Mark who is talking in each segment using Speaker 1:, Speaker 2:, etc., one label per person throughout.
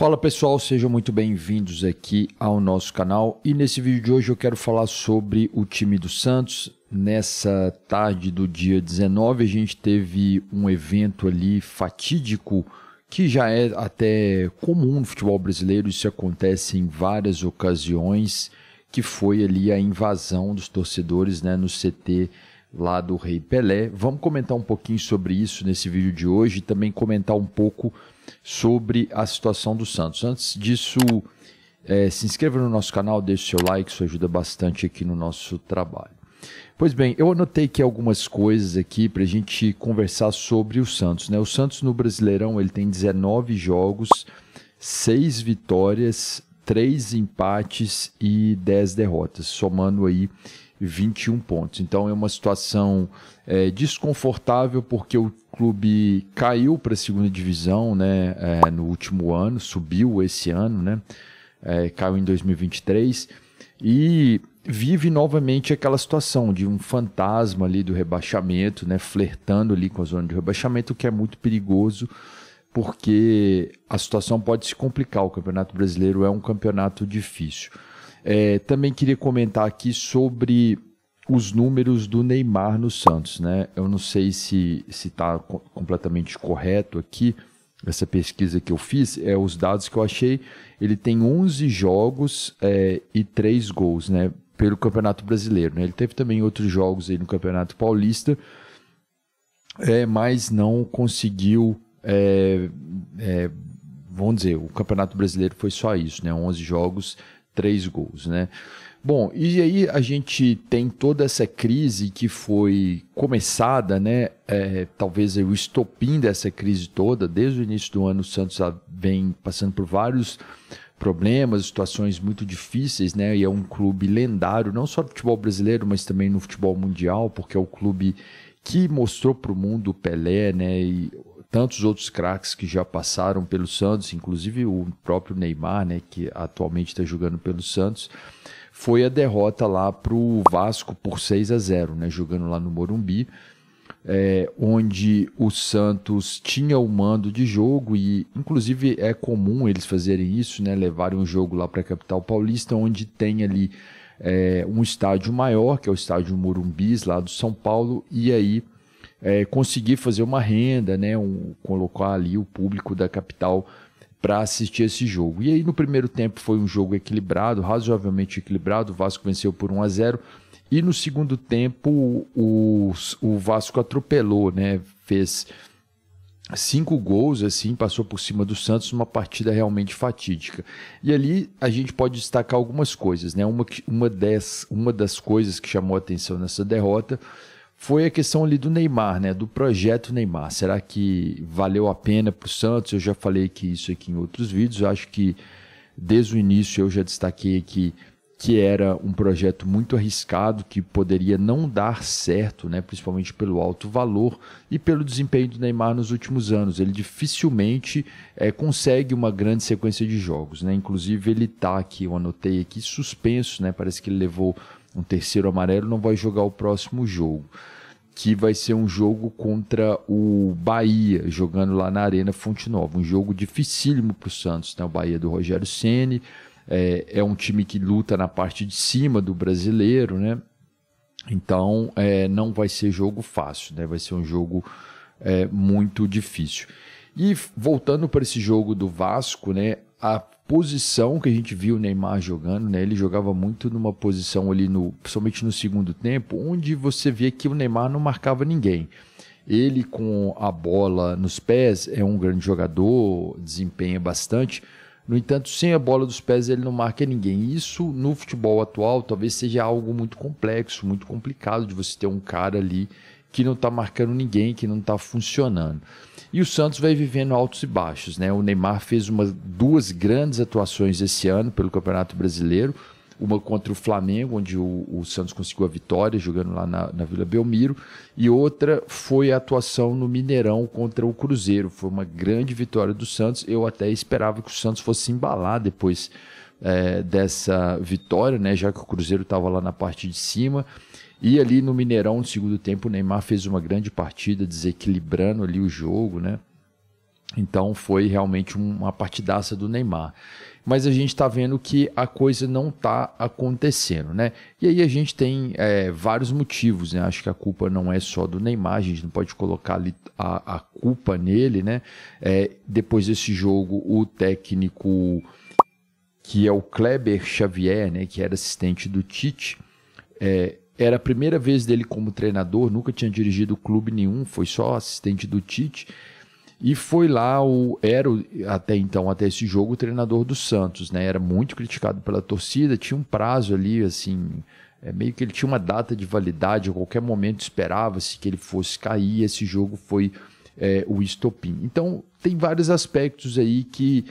Speaker 1: Fala pessoal, sejam muito bem-vindos aqui ao nosso canal e nesse vídeo de hoje eu quero falar sobre o time do Santos. Nessa tarde do dia 19 a gente teve um evento ali fatídico que já é até comum no futebol brasileiro, isso acontece em várias ocasiões, que foi ali a invasão dos torcedores, né, no CT lá do Rei Pelé. Vamos comentar um pouquinho sobre isso nesse vídeo de hoje e também comentar um pouco sobre a situação do Santos. Antes disso, se inscreva no nosso canal, deixe seu like, isso ajuda bastante aqui no nosso trabalho. Pois bem, eu anotei aqui algumas coisas aqui para a gente conversar sobre o Santos, né? O Santos no Brasileirão ele tem 19 jogos, 6 vitórias, 3 empates e 10 derrotas, somando aí 21 pontos. Então é uma situação desconfortável porque o clube caiu para a segunda divisão, né, no último ano, subiu esse ano, né, caiu em 2023 e vive novamente aquela situação de um fantasma ali do rebaixamento, né, flertando ali com a zona de rebaixamento, o que é muito perigoso porque a situação pode se complicar. O Campeonato Brasileiro é um campeonato difícil. Também queria comentar aqui sobre os números do Neymar no Santos, né? Eu não sei se está completamente correto aqui, essa pesquisa que eu fiz, os dados que eu achei, ele tem 11 jogos e 3 gols, né, pelo Campeonato Brasileiro, né? Ele teve também outros jogos aí no Campeonato Paulista, mas não conseguiu, vamos dizer, o Campeonato Brasileiro foi só isso, né? 11 jogos, 3 gols, né? Bom, e aí a gente tem toda essa crise que foi começada, né? Talvez o estopim dessa crise toda, desde o início do ano o Santos vem passando por vários problemas, situações muito difíceis, né? E é um clube lendário, não só no futebol brasileiro, mas também no futebol mundial, porque é o clube que mostrou para o mundo o Pelé, né? E tantos outros craques que já passaram pelo Santos, inclusive o próprio Neymar, né, que atualmente está jogando pelo Santos, foi a derrota lá para o Vasco por 6-0, né, jogando lá no Morumbi, onde o Santos tinha o mando de jogo e, inclusive, é comum eles fazerem isso, né, levarem um jogo lá para a capital paulista, onde tem ali um estádio maior, que é o estádio Morumbi, lá do São Paulo, e aí conseguir fazer uma renda, né, colocar ali o público da capital para assistir esse jogo. E aí no primeiro tempo foi um jogo equilibrado, razoavelmente equilibrado, o Vasco venceu por 1-0, e no segundo tempo o Vasco atropelou, né, fez 5 gols, assim, passou por cima do Santos numa partida realmente fatídica. E ali a gente pode destacar algumas coisas, né, uma das coisas que chamou a atenção nessa derrota foi a questão ali do Neymar, né, do projeto Neymar. Será que valeu a pena para o Santos? Eu já falei isso aqui em outros vídeos. Eu acho que desde o início eu já destaquei aqui que era um projeto muito arriscado, que poderia não dar certo, né, principalmente pelo alto valor e pelo desempenho do Neymar nos últimos anos. Ele dificilmente consegue uma grande sequência de jogos, né? Inclusive ele está aqui, eu anotei aqui, suspenso, né? Parece que ele levou um terceiro amarelo, não vai jogar o próximo jogo, que vai ser um jogo contra o Bahia, jogando lá na Arena Fonte Nova, um jogo dificílimo para o Santos, né? O Bahia do Rogério Ceni é um time que luta na parte de cima do brasileiro, né? Então não vai ser jogo fácil, né? Vai ser um jogo muito difícil. E voltando para esse jogo do Vasco, né? A posição que a gente viu o Neymar jogando, né? Ele jogava muito numa posição ali, principalmente no segundo tempo, onde você vê que o Neymar não marcava ninguém. Ele com a bola nos pés é um grande jogador, desempenha bastante. No entanto, sem a bola dos pés ele não marca ninguém. Isso no futebol atual talvez seja algo muito complexo, muito complicado de você ter um cara ali que não está marcando ninguém, que não está funcionando. E o Santos vai vivendo altos e baixos, né? O Neymar fez duas grandes atuações esse ano pelo Campeonato Brasileiro, uma contra o Flamengo, onde o Santos conseguiu a vitória, jogando lá na Vila Belmiro, e outra foi a atuação no Mineirão contra o Cruzeiro. Foi uma grande vitória do Santos. Eu até esperava que o Santos fosse embalar depois dessa vitória, né? Já que o Cruzeiro estava lá na parte de cima. E ali no Mineirão, no segundo tempo, o Neymar fez uma grande partida, desequilibrando ali o jogo, né? Então foi realmente uma partidaça do Neymar. Mas a gente está vendo que a coisa não está acontecendo, né? E aí a gente tem vários motivos, né? Acho que a culpa não é só do Neymar, a gente não pode colocar ali a culpa nele, né? Depois desse jogo, o técnico, que é o Kleber Xavier, né? Que era assistente do Tite, era a primeira vez dele como treinador, nunca tinha dirigido clube nenhum, foi só assistente do Tite. E foi lá, até esse jogo, o treinador do Santos, né? Era muito criticado pela torcida, tinha um prazo ali, assim, meio que ele tinha uma data de validade, a qualquer momento esperava-se que ele fosse cair, esse jogo foi o estopim. Então, tem vários aspectos aí que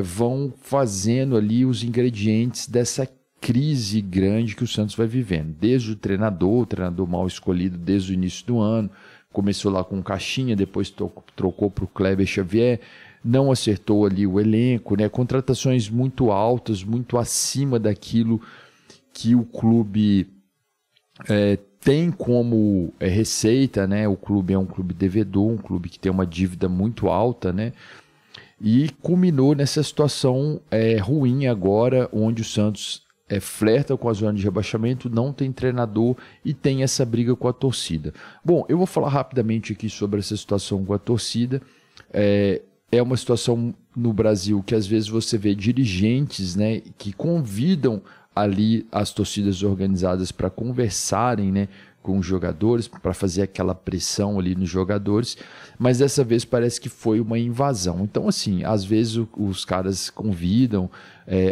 Speaker 1: vão fazendo ali os ingredientes dessa crise grande que o Santos vai vivendo, desde o treinador mal escolhido desde o início do ano. Começou lá com o Caixinha, depois trocou para o Kleber Xavier, não acertou ali o elenco, né? Contratações muito altas, muito acima daquilo que o clube tem como receita, né? O clube é um clube devedor, um clube que tem uma dívida muito alta, né? E culminou nessa situação ruim agora, onde o Santos flerta com a zona de rebaixamento, não tem treinador e tem essa briga com a torcida. Bom, eu vou falar rapidamente aqui sobre essa situação com a torcida. É uma situação no Brasil que às vezes você vê dirigentes, né, que convidam ali as torcidas organizadas para conversarem, né, com os jogadores, para fazer aquela pressão ali nos jogadores, mas dessa vez parece que foi uma invasão. Então, assim, às vezes os caras convidam,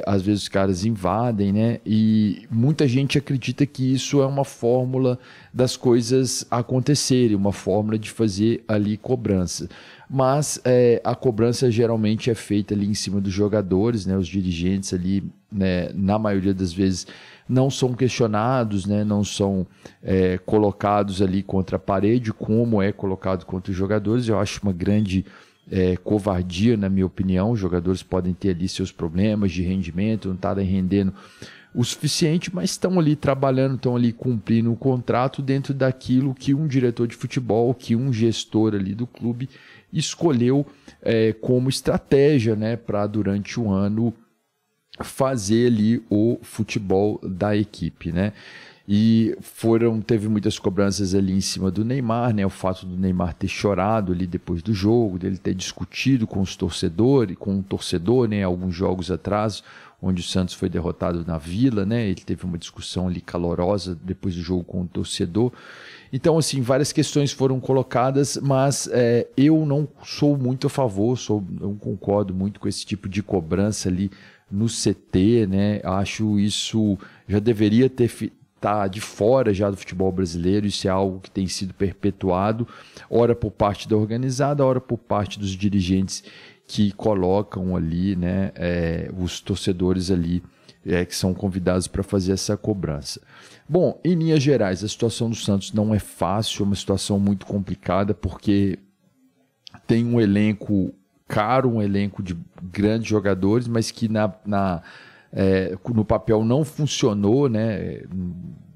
Speaker 1: às vezes os caras invadem, né? E muita gente acredita que isso é uma fórmula das coisas acontecerem, uma fórmula de fazer ali cobrança. Mas a cobrança geralmente é feita ali em cima dos jogadores, né? Os dirigentes ali, né, na maioria das vezes, não são questionados, né? Não são colocados ali contra a parede, como é colocado contra os jogadores. Eu acho uma grande covardia, na minha opinião. Os jogadores podem ter ali seus problemas de rendimento, não estarem rendendo o suficiente, mas estão ali trabalhando, estão ali cumprindo o contrato dentro daquilo que um diretor de futebol, que um gestor ali do clube escolheu como estratégia, né, para durante um ano fazer ali o futebol da equipe, né? E teve muitas cobranças ali em cima do Neymar, né? O fato do Neymar ter chorado ali depois do jogo, dele ter discutido com os torcedores, com um torcedor, né? Alguns jogos atrás, onde o Santos foi derrotado na Vila, né? Ele teve uma discussão ali calorosa depois do jogo com o torcedor. Então, assim, várias questões foram colocadas, mas eu não sou muito a favor, não concordo muito com esse tipo de cobrança ali no CT, né? Acho isso já deveria tá de fora já do futebol brasileiro. Isso é algo que tem sido perpetuado, ora por parte da organizada, ora por parte dos dirigentes que colocam ali, né, os torcedores ali que são convidados para fazer essa cobrança. Bom, em linhas gerais, a situação do Santos não é fácil, é uma situação muito complicada, porque tem um elenco caro, um elenco de grandes jogadores, mas que no papel não funcionou, né?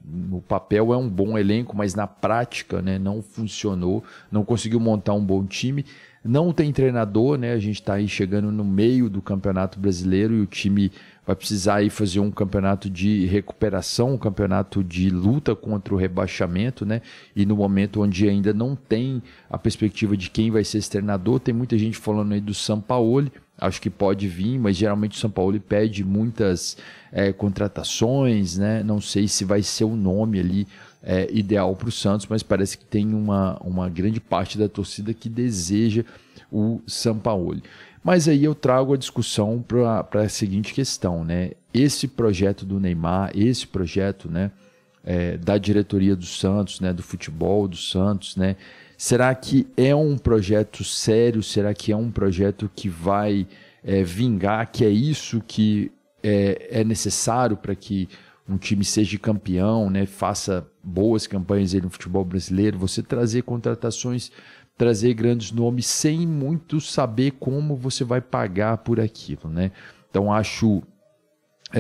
Speaker 1: No papel é um bom elenco, mas na prática, né, não funcionou, não conseguiu montar um bom time, não tem treinador, né? A gente está aí chegando no meio do Campeonato Brasileiro e o time vai precisar aí fazer um campeonato de recuperação, um campeonato de luta contra o rebaixamento, né? E no momento onde ainda não tem a perspectiva de quem vai ser esse treinador, tem muita gente falando aí do Sampaoli, acho que pode vir, mas geralmente o Sampaoli pede muitas contratações, né? Não sei se vai ser o nome ali ideal para o Santos, mas parece que tem uma grande parte da torcida que deseja o Sampaoli. Mas aí eu trago a discussão para a seguinte questão, né? Esse projeto do Neymar, esse projeto, né, da diretoria do Santos, né, do futebol do Santos, né? Será que é um projeto sério? Será que é um projeto que vai vingar? Que é isso que é necessário para que um time seja campeão, né? Faça boas campanhas aí no futebol brasileiro? Você trazer contratações, trazer grandes nomes sem muito saber como você vai pagar por aquilo, né? Então acho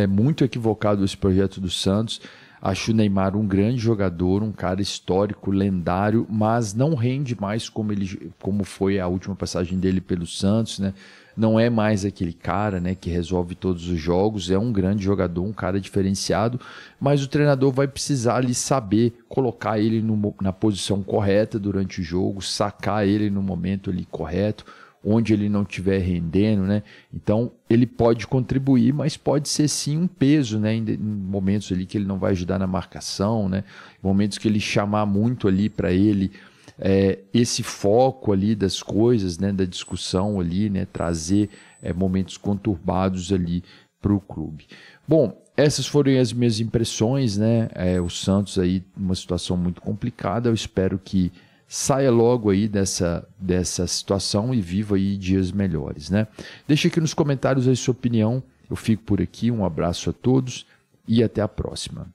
Speaker 1: muito equivocado esse projeto do Santos. Acho o Neymar um grande jogador, um cara histórico, lendário, mas não rende mais como foi a última passagem dele pelo Santos, né? Não é mais aquele cara, né, que resolve todos os jogos, é um grande jogador, um cara diferenciado, mas o treinador vai precisar ali saber colocar ele na posição correta durante o jogo, sacar ele no momento ali correto, onde ele não estiver rendendo, né? Então ele pode contribuir, mas pode ser sim um peso, né? Em momentos ali que ele não vai ajudar na marcação, né? Momentos que ele chamar muito ali para ele esse foco ali das coisas, né? Da discussão ali, né? Trazer momentos conturbados ali para o clube. Bom, essas foram as minhas impressões, né? O Santos aí numa situação muito complicada. Eu espero que saia logo aí dessa situação e viva aí dias melhores, né? Deixa aqui nos comentários a sua opinião. Eu fico por aqui, um abraço a todos e até a próxima.